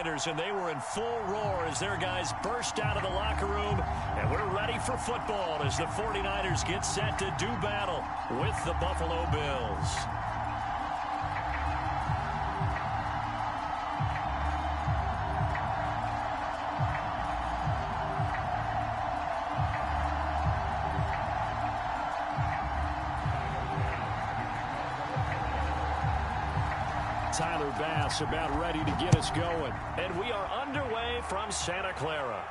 49ers, and they were in full roar as their guys burst out of the locker room. And we're ready for football as the 49ers get set to do battle with the Buffalo Bills. Tyler Bass about ready to get us going. And we are underway from Santa Clara.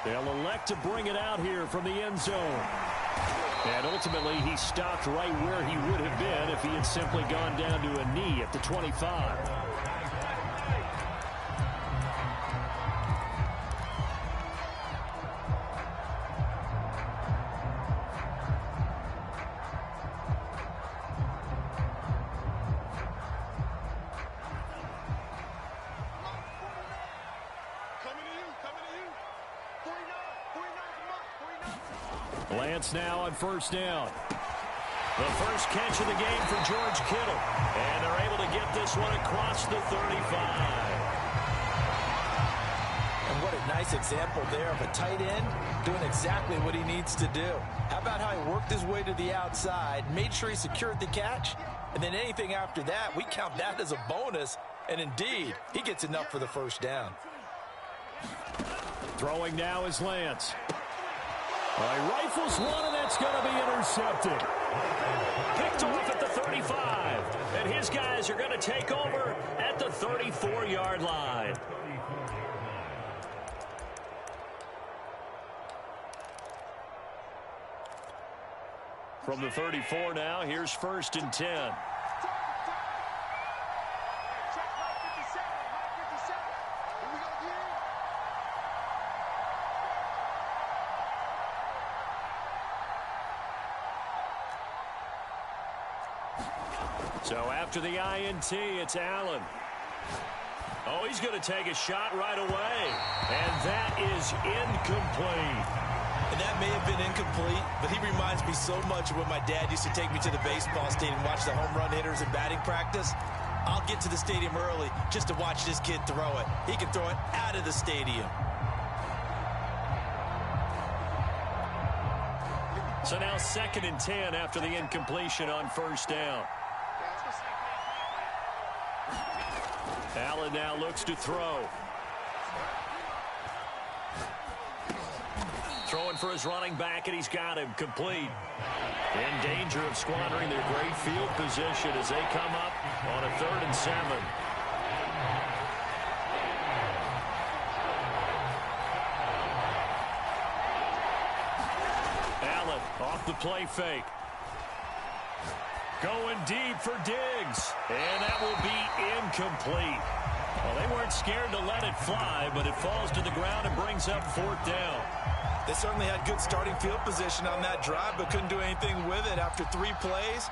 They'll elect to bring it out here from the end zone. And ultimately, he stopped right where he would have been if he had simply gone down to a knee at the 25. Lance now on first down. The first catch of the game for George Kittle. And they're able to get this one across the 35. And what a nice example there of a tight end doing exactly what he needs to do. How about how he worked his way to the outside, made sure he secured the catch, and then anything after that, we count that as a bonus. And indeed, he gets enough for the first down. Throwing now is Lance. He rifles one, and that's going to be intercepted. Picked off at the 35. And his guys are going to take over at the 34-yard line. From the 34 now, here's first and 10. So after the INT, it's Allen. Oh, he's going to take a shot right away. And that is incomplete. And that may have been incomplete, but he reminds me so much of when my dad used to take me to the baseball stadium and watch the home run hitters in batting practice. I'll get to the stadium early just to watch this kid throw it. He can throw it out of the stadium. So now second and 10 after the incompletion on first down. Allen now looks to throw. Throwing for his running back, and he's got him complete. In danger of squandering their great field position as they come up on a 3rd and 7. Allen off the play fake. Going deep for Diggs. And that will be incomplete. Well, they weren't scared to let it fly, but it falls to the ground and brings up 4th down. They certainly had good starting field position on that drive, but couldn't do anything with it after 3 plays.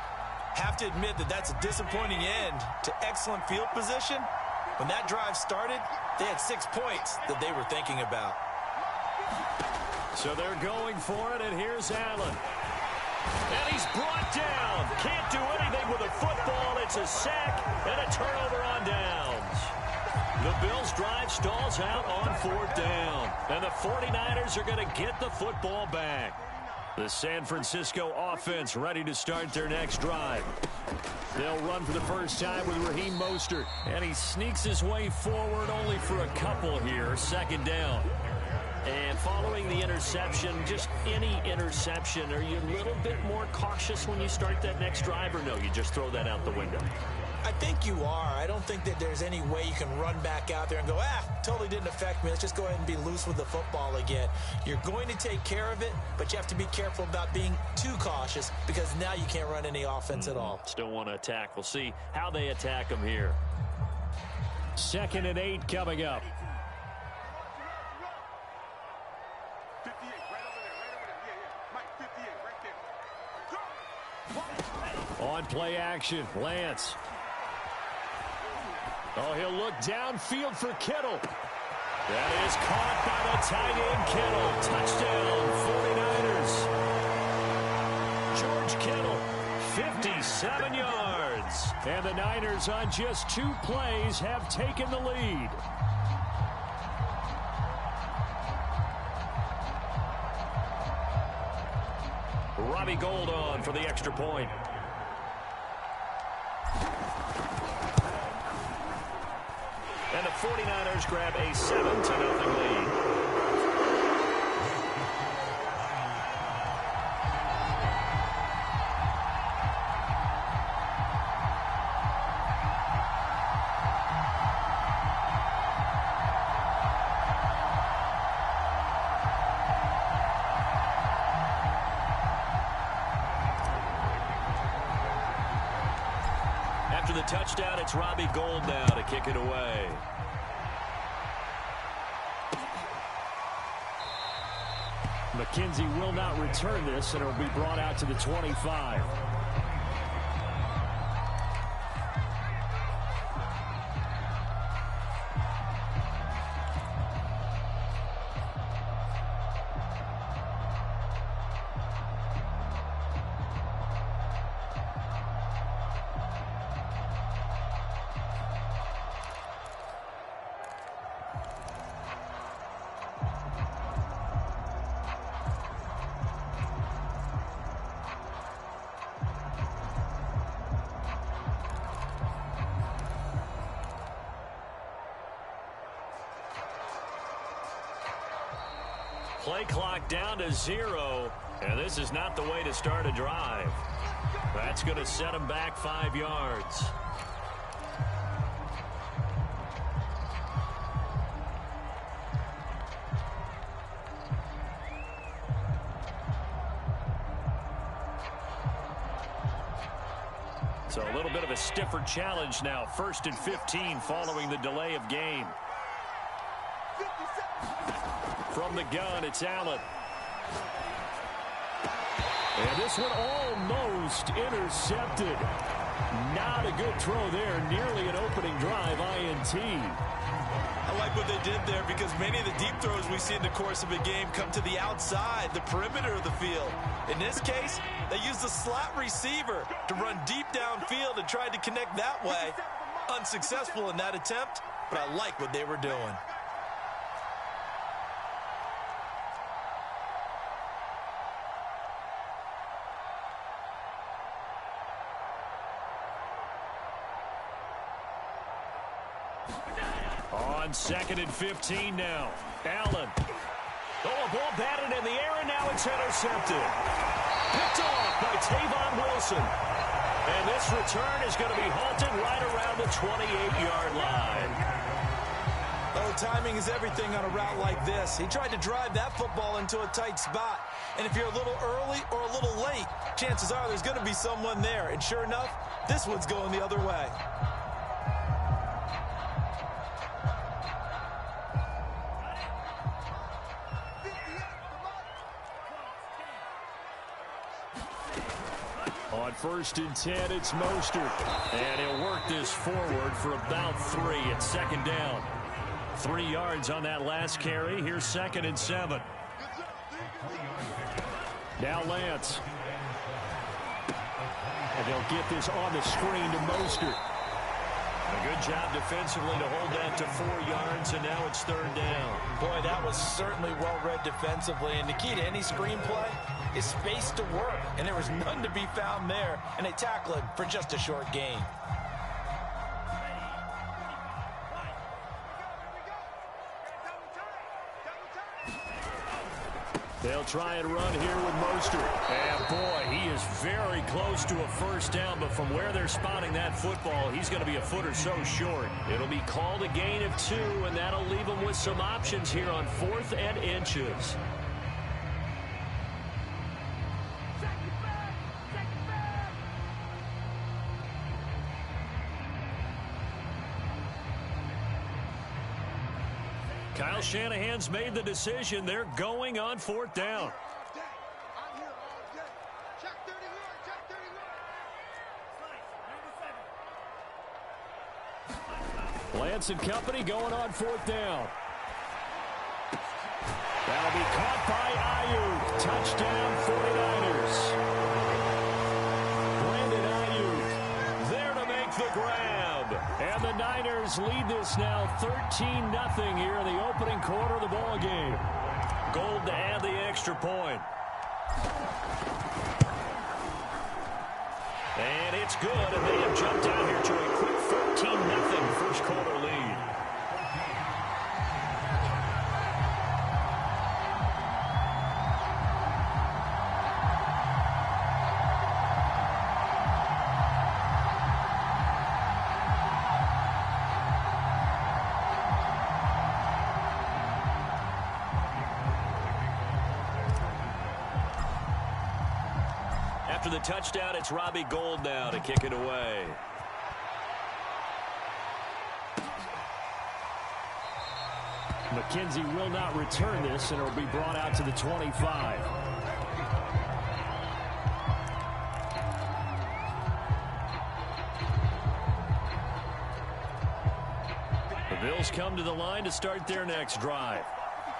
Have to admit that that's a disappointing end to excellent field position. When that drive started, they had 6 points that they were thinking about. So they're going for it, and here's Allen. And he's brought down. Can't do anything with a football. It's a sack and a turnover on downs. The Bills' drive stalls out on 4th down. And the 49ers are going to get the football back. The San Francisco offense ready to start their next drive. They'll run for the first time with Raheem Mostert. And he sneaks his way forward only for a couple here. 2nd down. And following the interception, just any interception, are you a little bit more cautious when you start that next drive, or no, you just throw that out the window? I think you are. I don't think that there's any way you can run back out there and go, totally didn't affect me. Let's just go ahead and be loose with the football again. You're going to take care of it, but you have to be careful about being too cautious because now you can't run any offense at all. Still want to attack. We'll see how they attack them here. 2nd and 8 coming up. On play action, Lance. Oh, he'll look downfield for Kittle. That is caught by the tight end, Kittle. Touchdown, 49ers. George Kittle, 7 yards. And the Niners on just 2 plays have taken the lead. Robbie Gould on for the extra point. And the 49ers grab a 7-0 lead. After the touchdown, it's Robbie Gould now to kick it away. McKenzie will not return this, and it will be brought out to the 25. Play clock down to 0, and this is not the way to start a drive. That's going to set him back 5 yards. So a little bit of a stiffer challenge now. 1st and 15 following the delay of game. From the gun, it's Allen. And this one almost intercepted. Not a good throw there. Nearly an opening drive, INT. I like what they did there because many of the deep throws we see in the course of a game come to the outside, the perimeter of the field. In this case, they used the slot receiver to run deep downfield and tried to connect that way. Unsuccessful in that attempt, but I like what they were doing. On 2nd and 15 now. Allen. Oh, a ball batted in the air, and now it's intercepted. Picked off by Tavon Wilson. And this return is going to be halted right around the 28-yard line. Oh, timing is everything on a route like this. He tried to drive that football into a tight spot. And if you're a little early or a little late, chances are there's going to be someone there. And sure enough, this one's going the other way. On 1st and 10, it's Mostert. And he'll work this forward for about 3 at 2nd down. 3 yards on that last carry. Here's 2nd and 7. Now Lance. And they'll get this on the screen to Mostert. A good job defensively to hold that to 4 yards, and now it's 3rd down. Boy, that was certainly well-read defensively, and the key to any screenplay is space to work, and there was none to be found there, and they tackle him for just a short gain. They'll try and run here with Mostert. And, boy, he is very close to a 1st down, but from where they're spotting that football, he's going to be a foot or so short. It'll be called a gain of 2, and that'll leave him with some options here on 4th and inches. Kyle Shanahan's made the decision. They're going on 4th down. Lance and company going on 4th down. That'll be caught by Ayuk. Touchdown 49ers. Brandon Ayuk the grab. And the Niners lead this now 13-0 here in the opening quarter of the ball game. Gold to add the extra point. And it's good, and they have jumped out here to a quick 14-0 first quarter lead. After the touchdown, it's Robbie Gould now to kick it away. McKenzie will not return this, and it will be brought out to the 25. The Bills come to the line to start their next drive.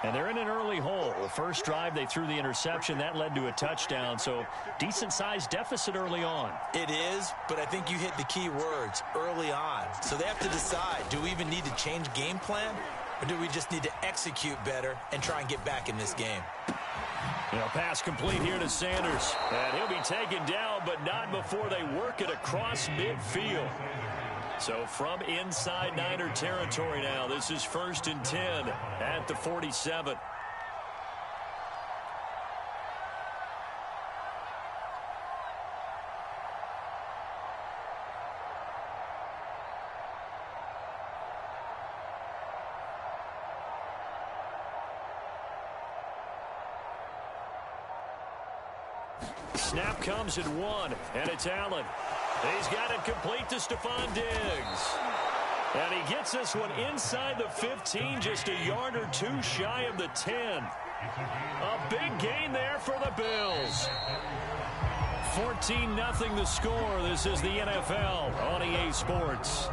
And they're in an early hole. The first drive, they threw the interception. That led to a touchdown, so decent-sized deficit early on. It is, but I think you hit the key words, early on. So they have to decide, do we even need to change game plan, or do we just need to execute better and try and get back in this game? Pass complete here to Sanders. And he'll be taken down, but not before they work it across midfield. So from inside Niner territory now, this is 1st and 10 at the 47. Snap comes at 1, and it's Allen. He's got it complete to Stephon Diggs. And he gets this one inside the 15, just a yard or two shy of the 10. A big gain there for the Bills. 14-0 the score. This is the NFL on EA Sports.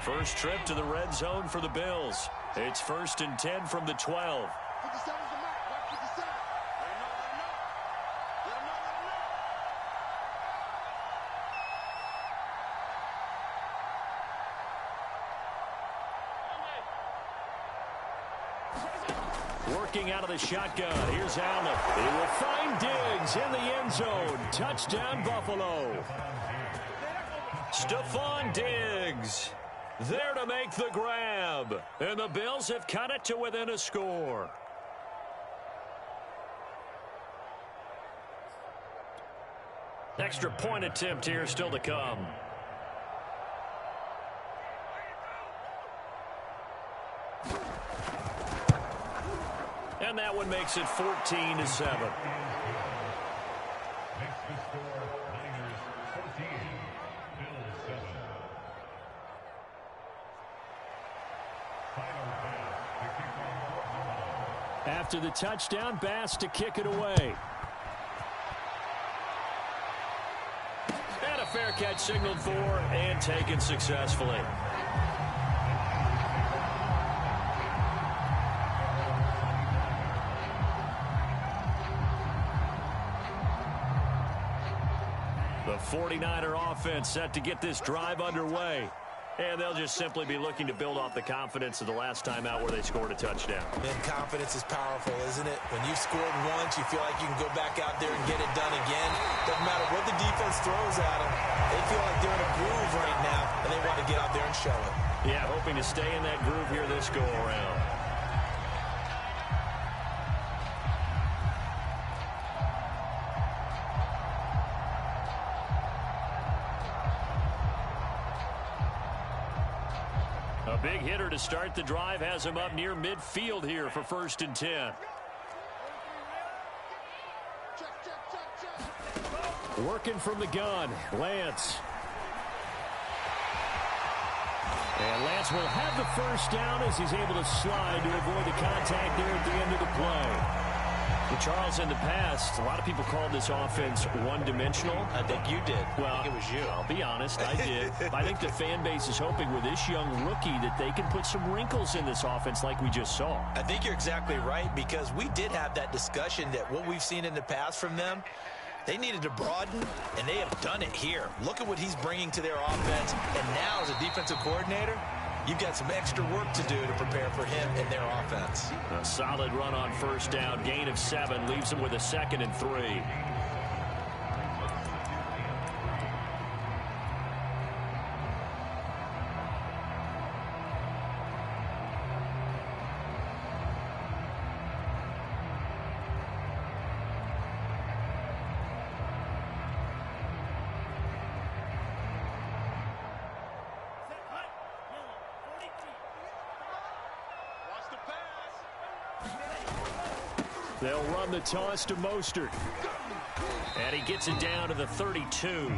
First trip to the red zone for the Bills. It's 1st and 10 from the 12. Working out of the shotgun. Here's Allen. He will find Diggs in the end zone. Touchdown, Buffalo. Stephon Diggs there to make the grab. And the Bills have cut it to within a score. Extra point attempt here still to come. And that one makes it 14-7. After the touchdown, Bass to kick it away. And a fair catch signaled for and taken successfully. The 49er offense set to get this drive underway. And they'll just simply be looking to build off the confidence of the last time out where they scored a touchdown. And confidence is powerful, isn't it? When you've scored once, you feel like you can go back out there and get it done again. Doesn't matter what the defense throws at them. They feel like they're in a groove right now, and they want to get out there and show it. Yeah, hoping to stay in that groove here this go-around. A big hitter to start the drive has him up near midfield here for 1st and 10. Working from the gun, Lance. And Lance will have the first down as he's able to slide to avoid the contact there at the end of the play. Well, Charles, in the past, a lot of people called this offense one-dimensional. I think you did. Well, I think it was you. I'll be honest, I did. I think the fan base is hoping with this young rookie that they can put some wrinkles in this offense like we just saw. I think you're exactly right, because we did have that discussion that what we've seen in the past from them, They needed to broaden, and they have done it here. Look at what he's bringing to their offense. And now, as a defensive coordinator, you've got some extra work to do to prepare for him and their offense. A solid run on first down. Gain of 7 leaves him with a 2nd and 3. They'll run the toss to Mostert. And he gets it down to the 32.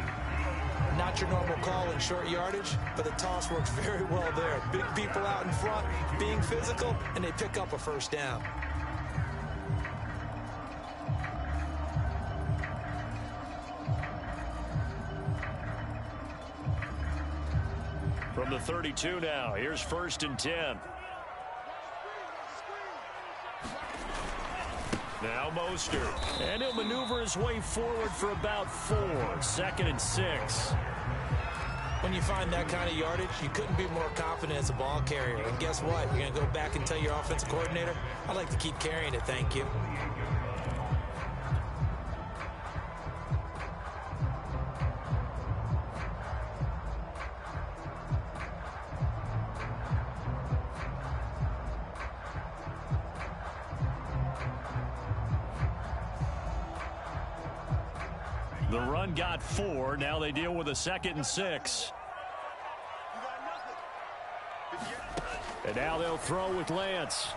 Not your normal call in short yardage, but the toss works very well there. Big people out in front, being physical, and they pick up a first down. From the 32 now, here's 1st and 10. Now Mostert. And he'll maneuver his way forward for about 4. 2nd and 6. When you find that kind of yardage, you couldn't be more confident as a ball carrier. And guess what? You're going to go back and tell your offensive coordinator, I'd like to keep carrying it, thank you. The run got 4. Now they deal with a 2nd and 6. And now they'll throw with Lance.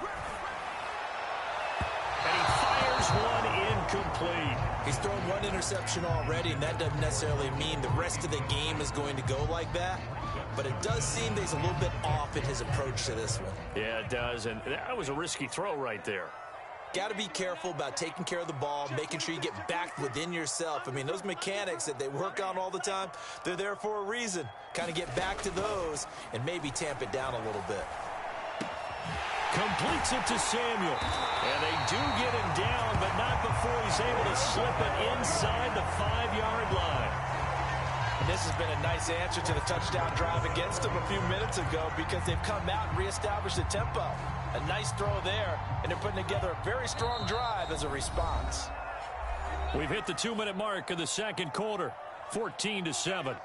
And he fires one incomplete. He's thrown one interception already, and that doesn't necessarily mean the rest of the game is going to go like that. But it does seem that he's a little bit off in his approach to this one. Yeah, it does. And that was a risky throw right there. Got to be careful about taking care of the ball, making sure you get back within yourself. I mean, those mechanics that they work on all the time, they're there for a reason. Kind of get back to those and maybe tamp it down a little bit. Completes it to Samuel. And they do get him down, but not before he's able to slip it inside the 5-yard line. And this has been a nice answer to the touchdown drive against them a few minutes ago because they've come out and reestablished the tempo. A nice throw there, and they're putting together a very strong drive as a response. We've hit the 2-minute mark of the second quarter, 14-7.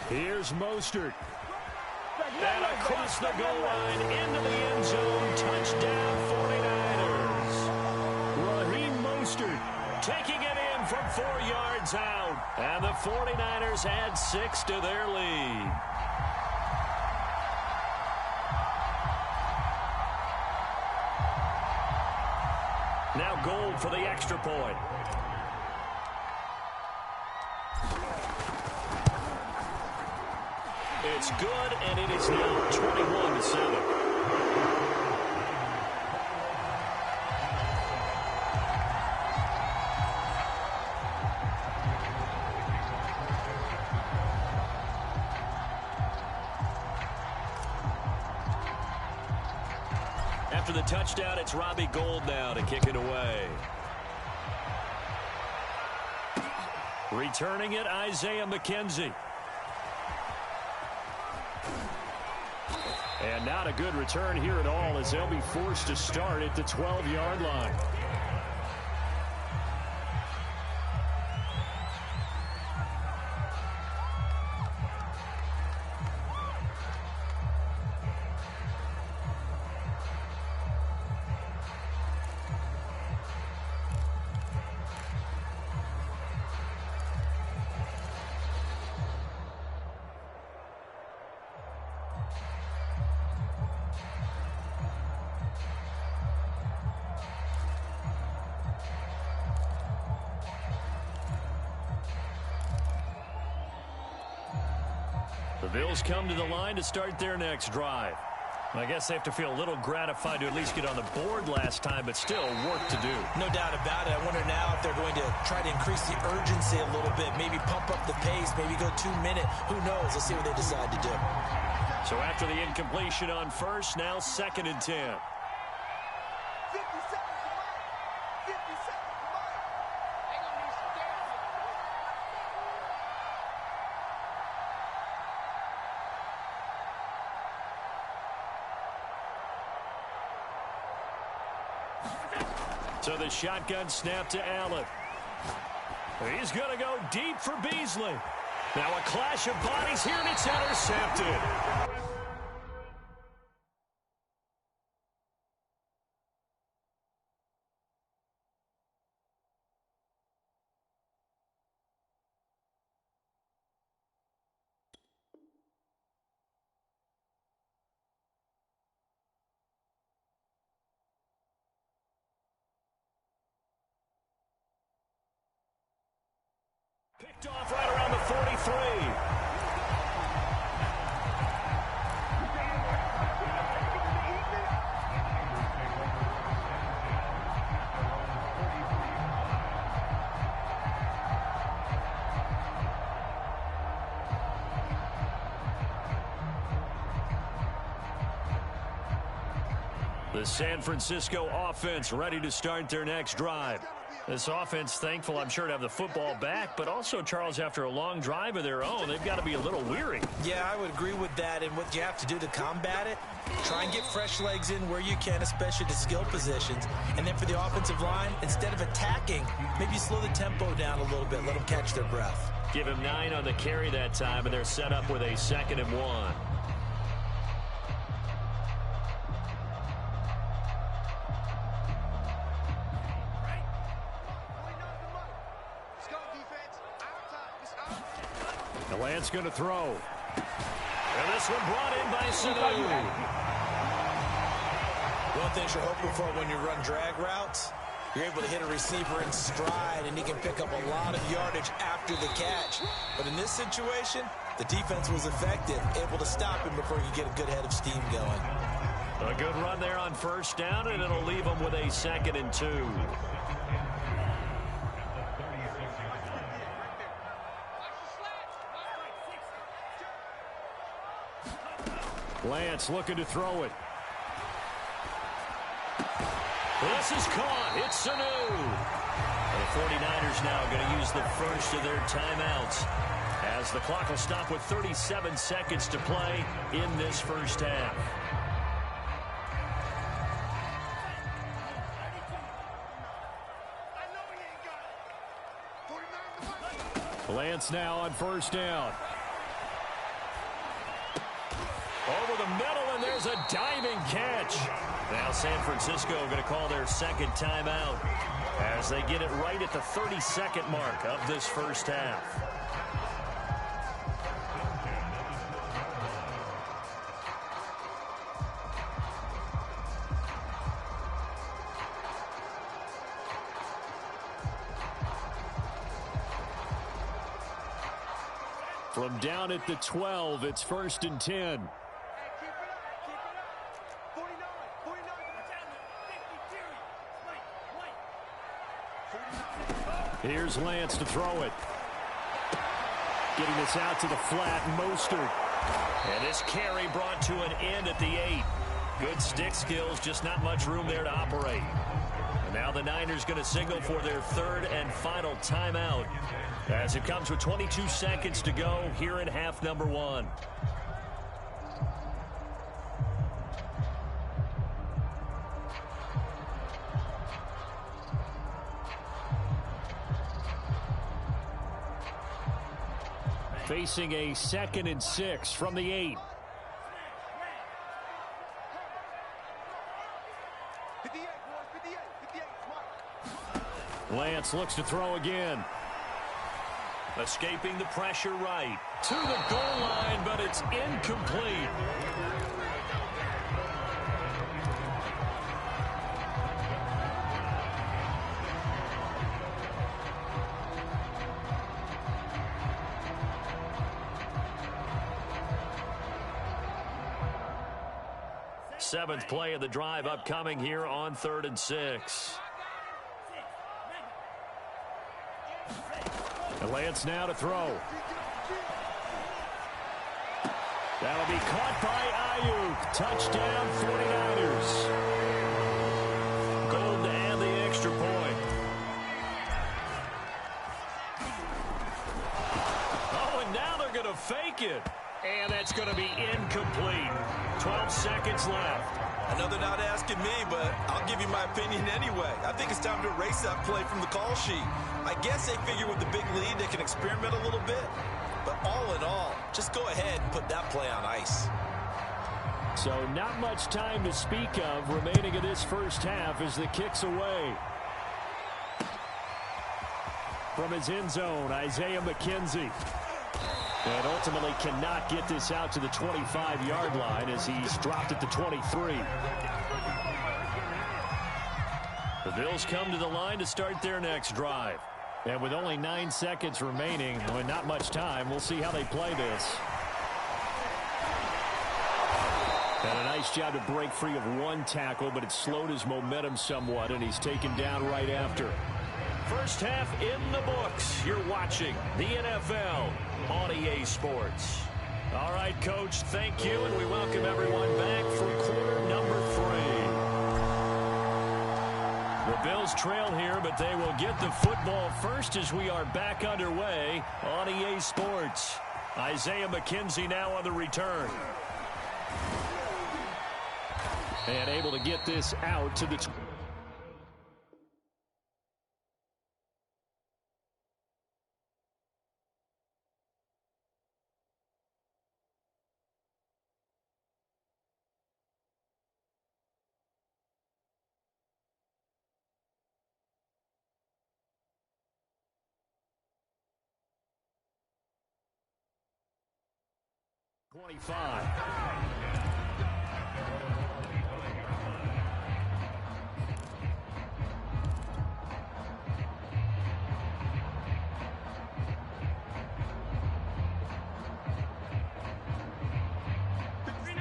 Here's Mostert. And across the goal line into the end zone. Touchdown 49ers. Raheem Mostert taking it in from 4 yards out. And the 49ers add 6 to their lead. Now Gold for the extra point. It's good, and it is now 21-7. After the touchdown, it's Robbie Gould now to kick it away. Returning it, Isaiah McKenzie. And not a good return here at all as they'll be forced to start at the 12-yard line. The Bills come to the line to start their next drive. I guess they have to feel a little gratified to at least get on the board last time, but still work to do. No doubt about it. I wonder now if they're going to try to increase the urgency a little bit, maybe pump up the pace, maybe go 2 minute. Who knows? Let's see what they decide to do. So after the incompletion on first, now 2nd and 10. So the shotgun snap to Allen. He's going to go deep for Beasley. Now a clash of bodies here, and it's intercepted. Picked off right around the 43. The San Francisco offense ready to start their next drive. This offense thankful, I'm sure, to have the football back, but also, Charles, after a long drive of their own, they've got to be a little weary. Yeah, I would agree with that, and what you have to do to combat it, try and get fresh legs in where you can, especially to skill positions. And then for the offensive line, instead of attacking, maybe slow the tempo down a little bit, let them catch their breath. Give him 9 on the carry that time, and they're set up with a 2nd and 1. Lance going to throw. And this one brought in by Sanu. One thing you're hoping for when you run drag routes, you're able to hit a receiver in stride, and he can pick up a lot of yardage after the catch. But in this situation, the defense was effective, able to stop him before he could get a good head of steam going. A good run there on first down, and it'll leave him with a 2nd and 2. Lance looking to throw it. This is caught. It's Sanu. The 49ers now going to use the first of their timeouts, as the clock will stop with 37 seconds to play in this first half. Lance now on first down. Over the middle, and there's a diving catch. Now San Francisco going to call their 2nd timeout as they get it right at the 30-second mark of this first half. From down at the 12, it's 1st and 10. Here's Lance to throw it. Getting this out to the flat, Mostert. And this carry brought to an end at the 8. Good stick skills, just not much room there to operate. And now the Niners going to signal for their 3rd and final timeout, as it comes with 22 seconds to go here in half number 1. Facing a 2nd and 6 from the 8. Lance looks to throw again. Escaping the pressure right to the goal line, but it's incomplete. 7th play of the drive upcoming here on 3rd and 6. And Lance now to throw. That'll be caught by Ayuk. Touchdown 49ers. Gold to add the extra point. Oh, and now they're going to fake it. And that's going to be incomplete. 12 seconds left. I know they're not asking me, but I'll give you my opinion anyway. I think it's time to erase that play from the call sheet. I guess they figure with the big lead they can experiment a little bit. But all in all, just go ahead and put that play on ice. So not much time to speak of remaining in this first half as the kick's away. From his end zone, Isaiah McKenzie. And ultimately cannot get this out to the 25-yard line as he's dropped at the 23. The Bills come to the line to start their next drive. And with only 9 seconds remaining, and not much time, we'll see how they play this. And a nice job to break free of one tackle, but it slowed his momentum somewhat, and he's taken down right after. First half in the books. You're watching the NFL on EA Sports. All right, Coach, thank you, and we welcome everyone back for quarter number 3. The Bills trail here, but they will get the football first as we are back underway on EA Sports. Isaiah McKenzie now on the return. And able to get this out to the 25.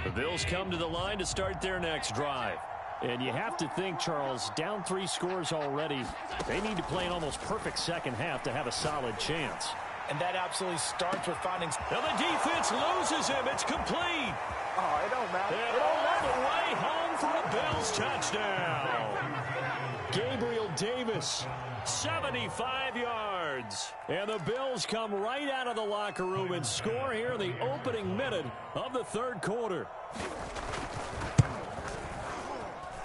The Bills come to the line to start their next drive. And you have to think, Charles, down 3 scores already. They need to play an almost perfect second half to have a solid chance. And that absolutely starts with finding... Now the defense loses him. It's complete. Oh, it don't matter. And all the way home for a Bills touchdown. Gabriel Davis, 75 yards. And the Bills come right out of the locker room and score here in the opening minute of the 3rd quarter.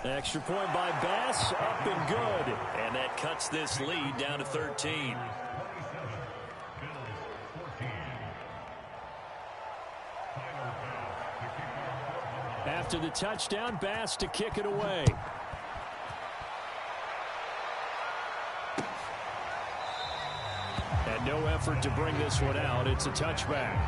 Extra point by Bass, up and good. And that cuts this lead down to 13. After the touchdown, Bass to kick it away. And no effort to bring this one out. It's a touchback.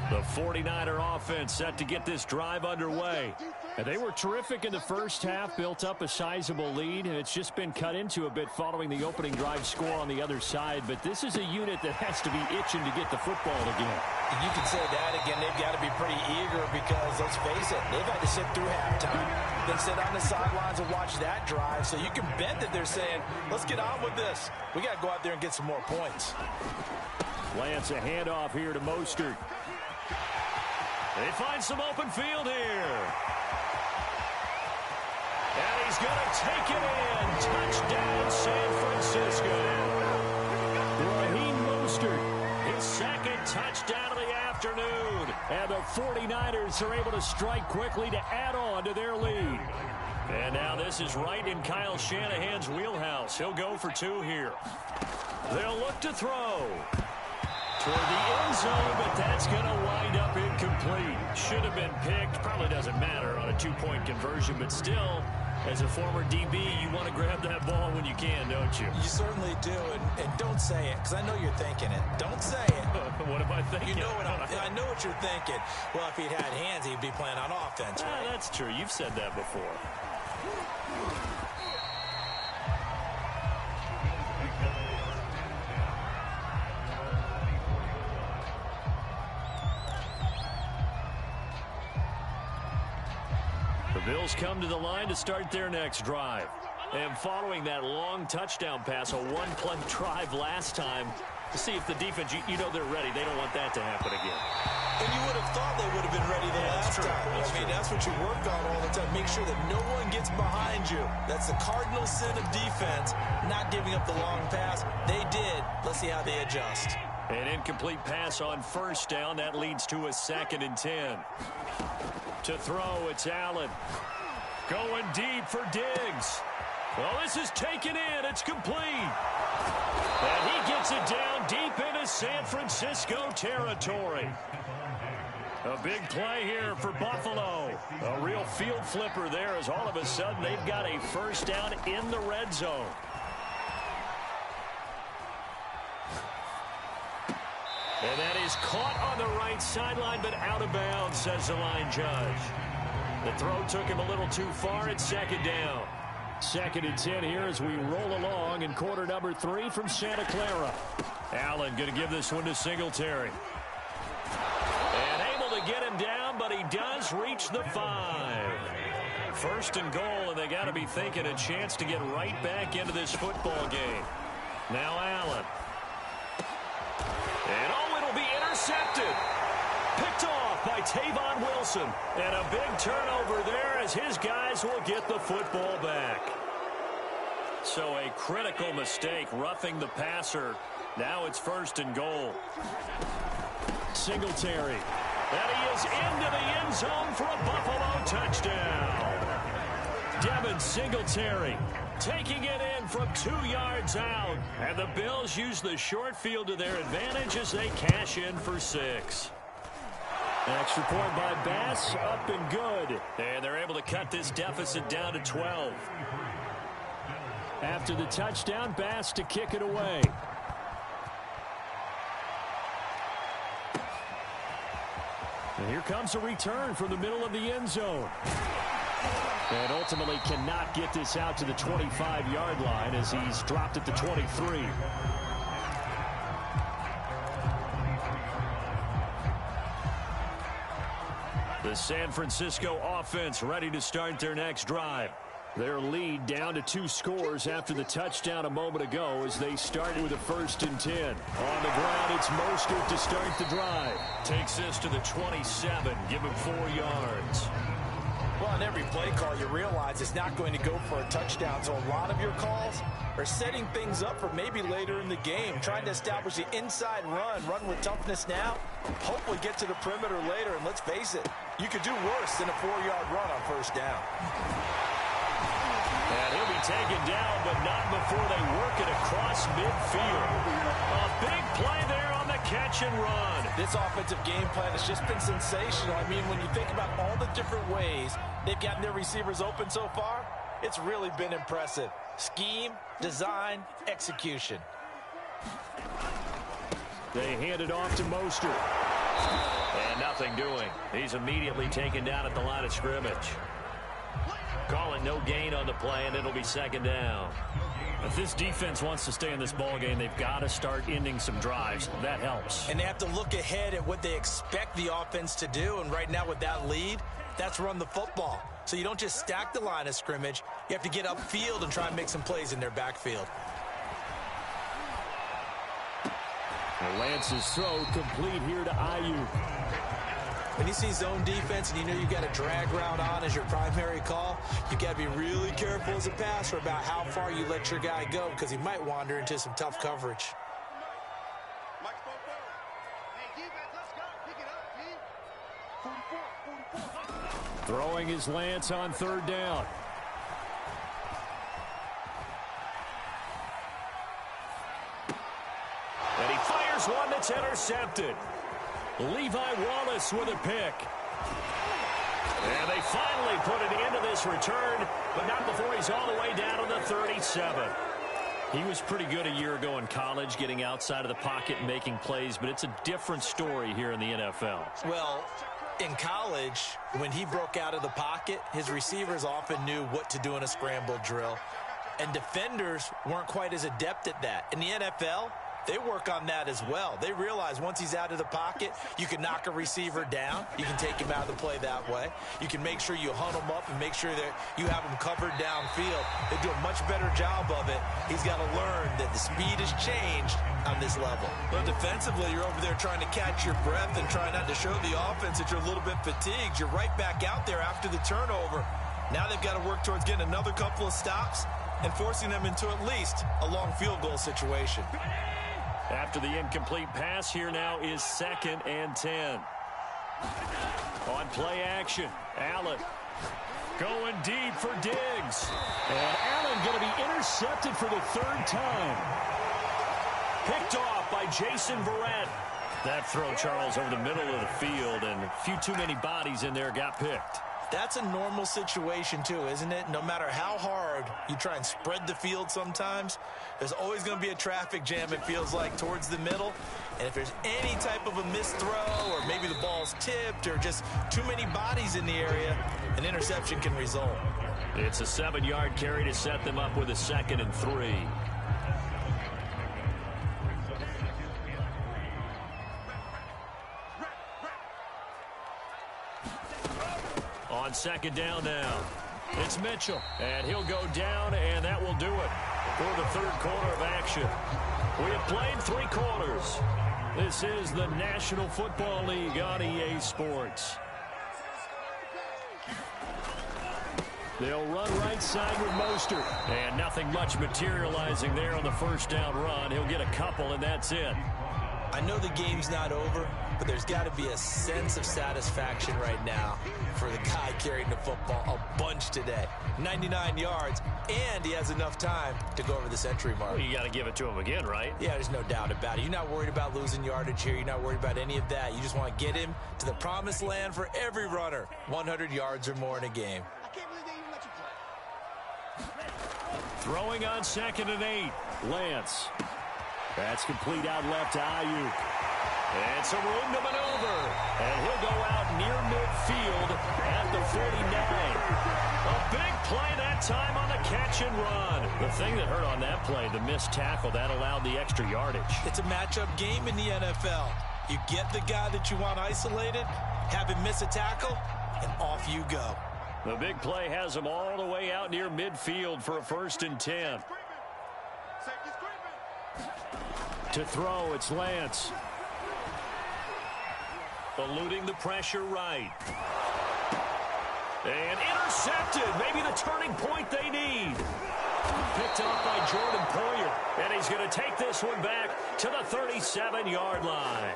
The 49er offense set to get this drive underway. And they were terrific in the first half, built up a sizable lead, and it's just been cut into a bit following the opening drive score on the other side. But this is a unit that has to be itching to get the football again. And you can say that again. They've got to be pretty eager because, let's face it, they've had to sit through halftime, then sit on the sidelines and watch that drive. So you can bet that they're saying, let's get on with this. We got to go out there and get some more points. Lance, a handoff here to Mostert. They find some open field here. And he's going to take it in. Touchdown, San Francisco. Raheem Mostert, his 2nd touchdown of the afternoon. And the 49ers are able to strike quickly to add on to their lead. And now this is right in Kyle Shanahan's wheelhouse. He'll go for 2 here. They'll look to throw toward the end zone, but that's going to wind up incomplete. Should have been picked. Probably doesn't matter on a 2-point conversion, but still, as a former DB, you want to grab that ball when you can, don't you? You certainly do, and don't say it, because I know you're thinking it. Don't say it. What am I thinking? You know what I know what you're thinking. Well, if he'd had hands, he'd be playing on offense, right? That's true. You've said that before. Bills come to the line to start their next drive. And following that long touchdown pass, a one-play drive last time, to see if the defense, you know they're ready. They don't want that to happen again. And you would have thought they would have been ready the last time. That's what you work on all the time. Make sure that no one gets behind you. That's the cardinal sin of defense, not giving up the long pass. They did. Let's see how they adjust. An incomplete pass on first down. That leads to a 2nd and 10. To throw, it's Allen. Going deep for Diggs. Well, this is taken in. It's complete. And he gets it down deep into San Francisco territory. A big play here for Buffalo. A real field flipper there as all of a sudden they've got a first down in the red zone. And that is caught on the right sideline, but out of bounds, says the line judge. The throw took him a little too far. It's 2nd down. 2nd and 10 here as we roll along in quarter number 3 from Santa Clara. Allen going to give this one to Singletary. And able to get him down, but he does reach the 5. 1st and goal, and they got to be thinking a chance to get right back into this football game. Now Allen. And it'll be intercepted. Picked off by Tavon Wilson. And a big turnover there as his guys will get the football back. So a critical mistake, roughing the passer. Now it's 1st and goal. Singletary. And he is into the end zone for a Buffalo touchdown. Devin Singletary taking it in from 2 yards out. And the Bills use the short field to their advantage as they cash in for 6. Extra point by Bass, up and good. And they're able to cut this deficit down to 12. After the touchdown, Bass to kick it away. And here comes a return from the middle of the end zone. And ultimately cannot get this out to the 25-yard line as he's dropped at the 23. The San Francisco offense ready to start their next drive. Their lead down to 2 scores after the touchdown a moment ago as they started with a 1st and 10. On the ground, it's Mostert to start the drive. Takes this to the 27, give him 4 yards. Well, on every play call, you realize it's not going to go for a touchdown. So a lot of your calls are setting things up for maybe later in the game, trying to establish the inside run with toughness now, hopefully get to the perimeter later. And let's face it, you could do worse than a 4-yard run on 1st down. And he'll be taken down, but not before they work it across midfield. A big play there on the catch and run. This offensive game plan has just been sensational. I mean, when you think about all the different ways they've gotten their receivers open so far, it's really been impressive. Scheme, design, execution. They hand it off to Mostert. And nothing doing. He's immediately taken down at the line of scrimmage. Calling no gain on the play, and it'll be 2nd down. If this defense wants to stay in this ball game, they've got to start ending some drives. That helps. And they have to look ahead at what they expect the offense to do. And right now with that lead, that's run the football. So you don't just stack the line of scrimmage. You have to get upfield and try and make some plays in their backfield. And Lance's throw complete here to Ayuk. When you see zone defense and you know you've got a drag route on as your primary call, you've got to be really careful as a passer about how far you let your guy go because he might wander into some tough coverage. Throwing is Lance on 3rd down. And he fires one that's intercepted. Levi Wallace with a pick. And they finally put an end to this return, but not before he's all the way down on the 37. He was pretty good a year ago in college, getting outside of the pocket and making plays, but it's a different story here in the NFL. Well, in college, when he broke out of the pocket, his receivers often knew what to do in a scramble drill, and defenders weren't quite as adept at that. In the NFL, they work on that as well. They realize once he's out of the pocket, you can knock a receiver down. You can take him out of the play that way. You can make sure you hunt him up and make sure that you have him covered downfield. They do a much better job of it. He's got to learn that the speed has changed on this level. But defensively, you're over there trying to catch your breath and try not to show the offense that you're a little bit fatigued. You're right back out there after the turnover. Now they've got to work towards getting another couple of stops and forcing them into at least a long field goal situation. After the incomplete pass, here now is 2nd and 10. On play action, Allen going deep for Diggs. And Allen going to be intercepted for the 3rd time. Picked off by Jason Verrett. That throw, Charles, over the middle of the field, and a few too many bodies in there got picked. That's a normal situation, too, isn't it? No matter how hard you try and spread the field sometimes, there's always going to be a traffic jam, it feels like, towards the middle. And if there's any type of a missed throw or maybe the ball's tipped or just too many bodies in the area, an interception can result. It's a 7-yard carry to set them up with a 2nd and 3. On 2nd down now, it's Mitchell, and he'll go down, and that will do it for the 3rd quarter of action. We have played 3 quarters. This is the National Football League on EA Sports. They'll run right side with Mostert, and nothing much materializing there on the 1st down run. He'll get a couple, and that's it. I know the game's not over, but there's got to be a sense of satisfaction right now for the guy carrying the football a bunch today. 99 yards, and he has enough time to go over the century mark. Well, you got to give it to him again, right? Yeah, there's no doubt about it. You're not worried about losing yardage here. You're not worried about any of that. You just want to get him to the promised land for every runner. 100 yards or more in a game. Throwing on 2nd and 8, Lance. That's complete out left to Ayuk. And some room to maneuver. And he'll go out near midfield at the 49. A big play that time on the catch and run. The thing that hurt on that play, the missed tackle, that allowed the extra yardage. It's a matchup game in the NFL. You get the guy that you want isolated, have him miss a tackle, and off you go. The big play has him all the way out near midfield for a 1st and 10. To throw, it's Lance. Eluding the pressure right. And intercepted. Maybe the turning point they need. Picked up by Jordan Poyer. And he's going to take this one back to the 37-yard line.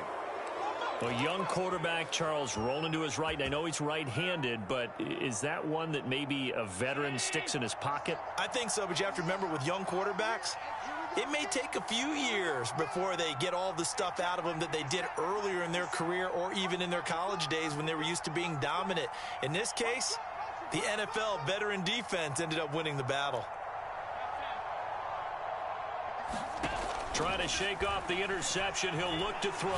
A young quarterback, Charles, rolling to his right. I know he's right-handed, but is that one that maybe a veteran sticks in his pocket? I think so, but you have to remember with young quarterbacks, it may take a few years before they get all the stuff out of them that they did earlier in their career or even in their college days when they were used to being dominant. In this case, the NFL veteran defense ended up winning the battle. Trying to shake off the interception. He'll look to throw.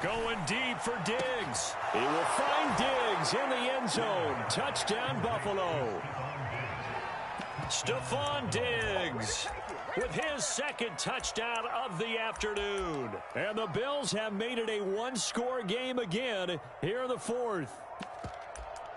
Going deep for Diggs. He will find Diggs in the end zone. Touchdown, Buffalo. Stephon Diggs with his 2nd touchdown of the afternoon. And the Bills have made it a one-score game again here in the 4th.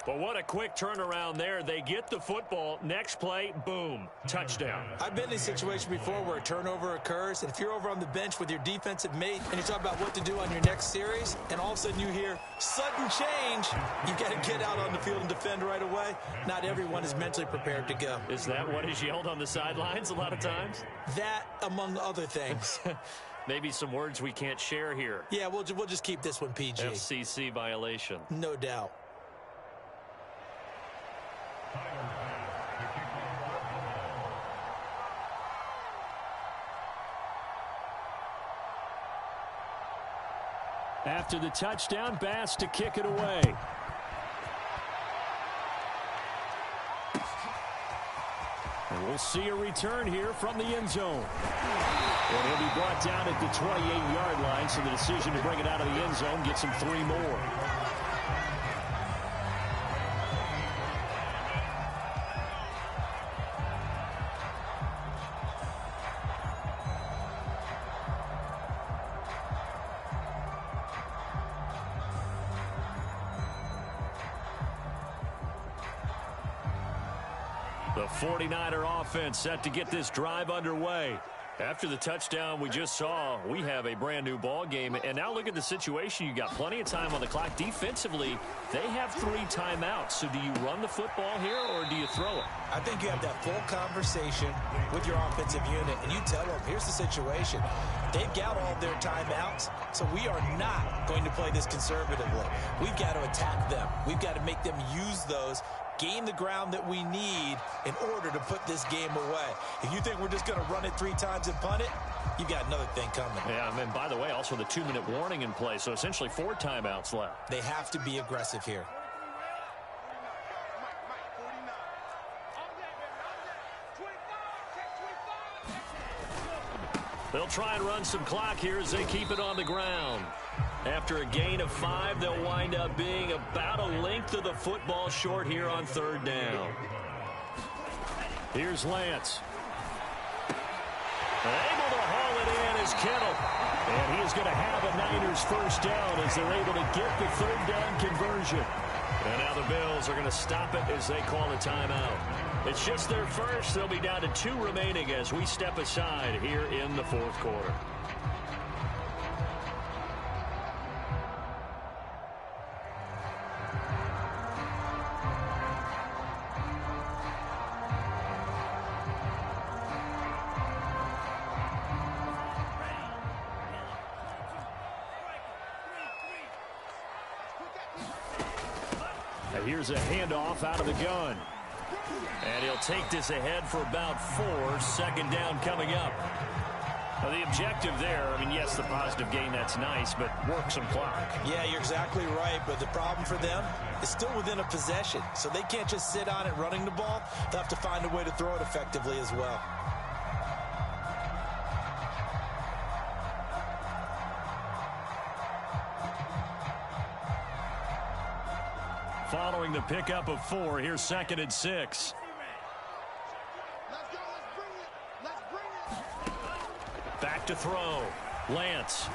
But what a quick turnaround there. They get the football. Next play, boom, touchdown. I've been in a situation before where a turnover occurs, and if you're over on the bench with your defensive mate and you talk about what to do on your next series, and all of a sudden you hear sudden change, you got to get out on the field and defend right away. Not everyone is mentally prepared to go. Is that what is yelled on the sidelines a lot of times? That, among other things. Maybe some words we can't share here. Yeah, we'll just keep this one PG. FCC violation. No doubt. After the touchdown, Bass to kick it away. And we'll see a return here from the end zone. And he'll be brought down at the 28-yard line, so the decision to bring it out of the end zone gets him 3 more. The 49er offense set to get this drive underway. After the touchdown we just saw, we have a brand new ball game. And now look at the situation. You got plenty of time on the clock. Defensively, they have 3 timeouts. So do you run the football here or do you throw it? I think you have that full conversation with your offensive unit, and you tell them, here's the situation. They've got all their timeouts, so we are not going to play this conservatively. We've got to attack them. We've got to make them use those, gain the ground that we need in order to put this game away. If you think we're just going to run it 3 times and punt it, you've got another thing coming. Yeah, and by the way, also the 2-minute warning in play, so essentially 4 timeouts left. They have to be aggressive here. They'll try and run some clock here as they keep it on the ground. After a gain of 5, they'll wind up being about a length of the football short here on 3rd down. Here's Lance. Able to haul it in is Kittle. And he is going to have a Niners first down as they're able to get the 3rd down conversion. And now the Bills are going to stop it as they call a timeout. It's just their first. They'll be down to 2 remaining as we step aside here in the 4th quarter. Here's a handoff out of the gun. And he'll take this ahead for about 4. 2nd down coming up. Now the objective there, I mean, yes, the positive gain, that's nice, but work some clock. Yeah, you're exactly right, but the problem for them is still within a possession. So they can't just sit on it running the ball. They'll have to find a way to throw it effectively as well. Following the pickup of 4, here's 2nd and 6. Back to throw. Lance.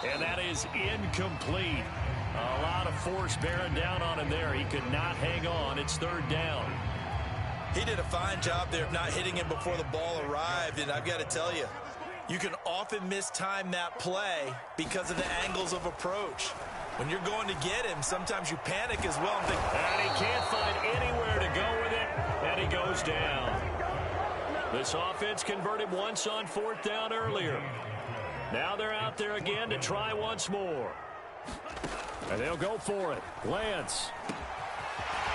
And that is incomplete. A lot of force bearing down on him there. He could not hang on. It's 3rd down. He did a fine job there of not hitting him before the ball arrived, and I've got to tell you, you can often mistime that play because of the angles of approach. When you're going to get him, sometimes you panic as well. And he can't find anywhere to go with it, and he goes down. This offense converted once on 4th down earlier. Now they're out there again to try once more. And they'll go for it. Lance.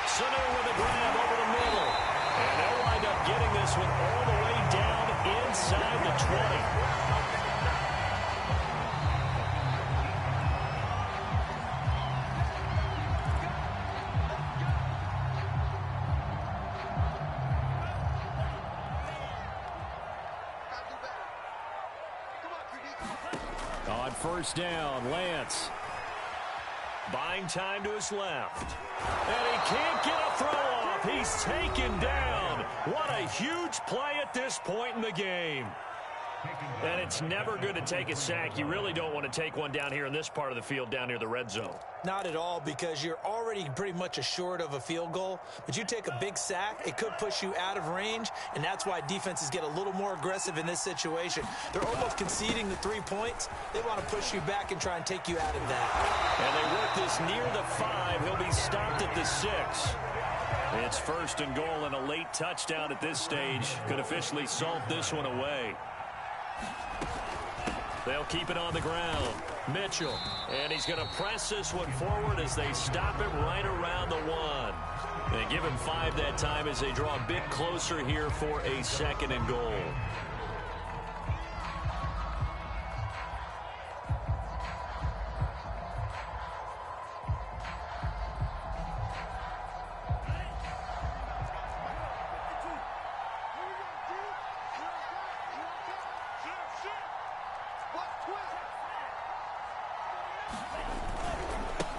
Sanu with a grab over the middle. And they'll wind up getting this one all the way down inside the 20. On 1st down, Lance. Buying time to his left. And he can't get a throw off. He's taken down. What a huge play at this point in the game. And it's never good to take a sack. You really don't want to take one down here in this part of the field down near the red zone. Not at all, because you're already pretty much assured of a field goal. But you take a big sack, it could push you out of range, and that's why defenses get a little more aggressive in this situation. They're almost conceding the 3 points. They want to push you back and try and take you out of that. And they work this near the 5. He'll be stopped at the 6. It's 1st and goal, and a late touchdown at this stage could officially salt this one away. They'll keep it on the ground. Mitchell. And he's going to press this one forward as they stop it right around the 1. They give him 5 that time as they draw a bit closer here for a 2nd and goal.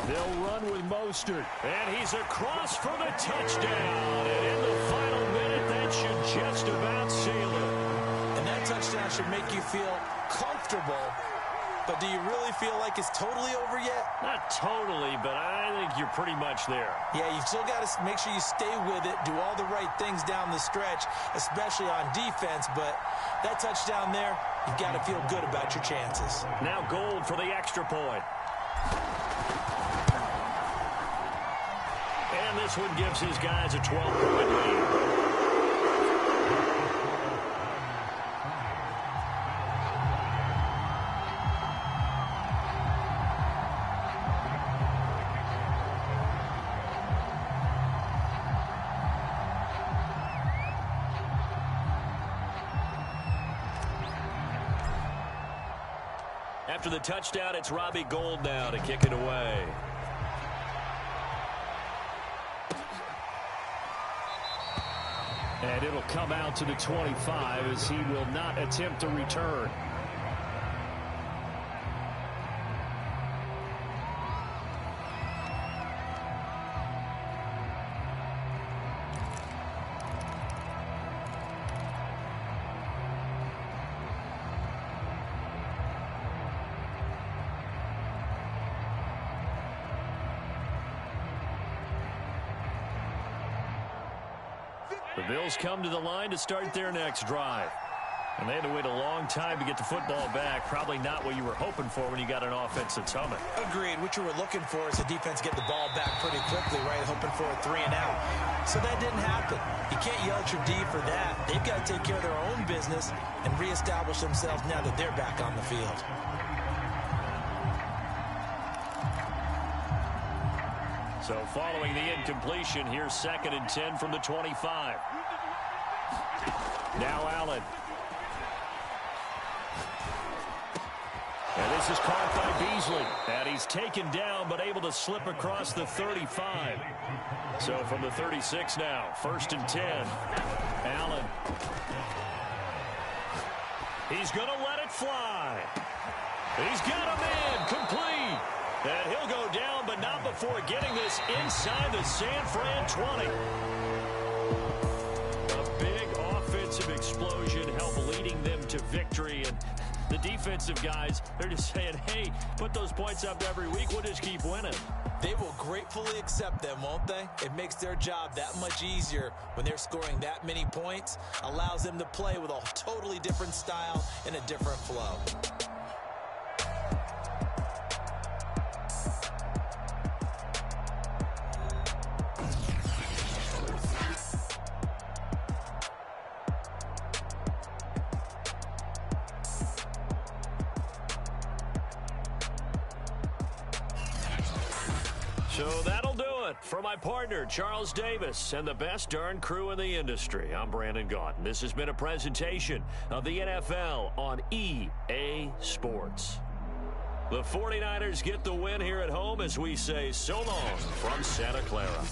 They'll run with Mostert. And he's across for the touchdown. And in the final minute, that should just about seal it. And that touchdown should make you feel comfortable but do you really feel like it's totally over yet? Not totally, but I think you're pretty much there. Yeah, you've still got to make sure you stay with it, do all the right things down the stretch, especially on defense, but that touchdown there, you've got to feel good about your chances. Now Gold for the extra point. And this one gives his guys a 12-point lead. After the touchdown, it's Robbie Gould now to kick it away. And it'll come out to the 25 as he will not attempt to return. The Bills come to the line to start their next drive. And they had to wait a long time to get the football back. Probably not what you were hoping for when you got an offense that's humming. Agreed. What you were looking for is the defense get the ball back pretty quickly, right? Hoping for a 3-and-out. So that didn't happen. You can't yell at your D for that. They've got to take care of their own business and reestablish themselves now that they're back on the field. So following the incompletion, here's 2nd and 10 from the 25. Now Allen. And this is caught by Beasley. And he's taken down but able to slip across the 35. So from the 36 now, 1st and 10. Allen. He's going to let it fly. He's got a man complete. And he'll go down, but not before getting this inside the San Fran 20. A big offensive explosion helped leading them to victory. And the defensive guys, they're just saying, hey, put those points up every week. We'll just keep winning. They will gratefully accept them, won't they? It makes their job that much easier when they're scoring that many points. Allows them to play with a totally different style and a different flow. So that'll do it for my partner, Charles Davis, and the best darn crew in the industry. I'm Brandon Gaudin. This has been a presentation of the NFL on EA Sports. The 49ers get the win here at home as we say so long from Santa Clara.